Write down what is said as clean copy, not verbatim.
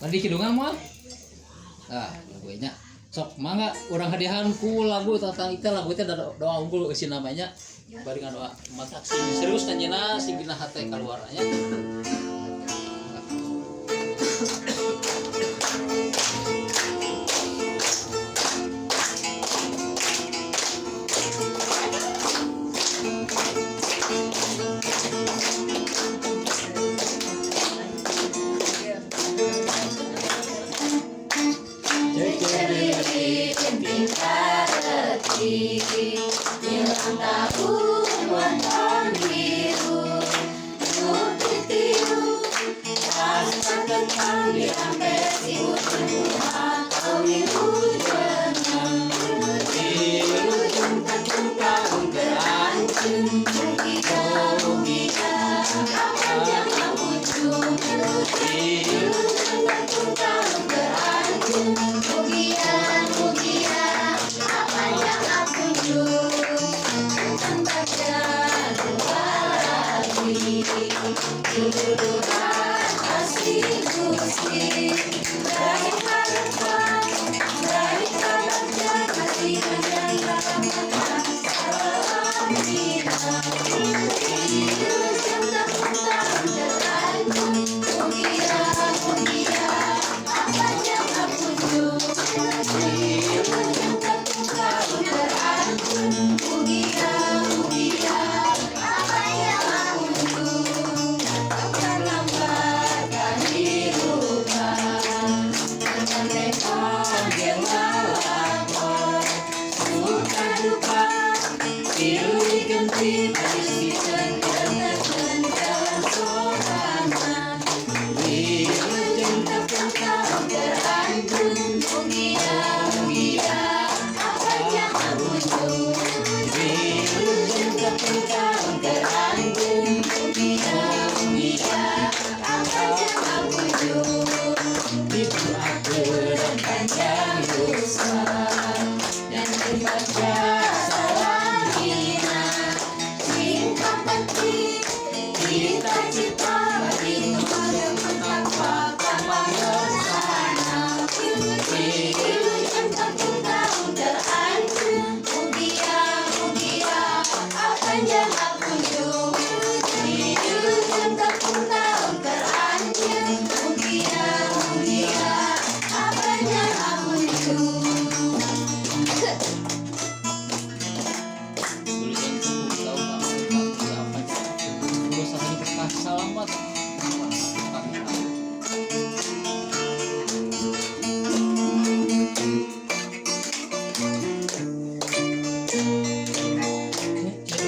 Mandi kidungan mah. Nah, lagu nya. Sok mangga urang hadiahan ku lagu tentang itu lagu itu ada doa unggul isi namanya. Baringan doa mata serius kanjena sigina hate kaluarnya. Hilang tahun wonton biru Yuk rasa tentang diambil si utuh kau biru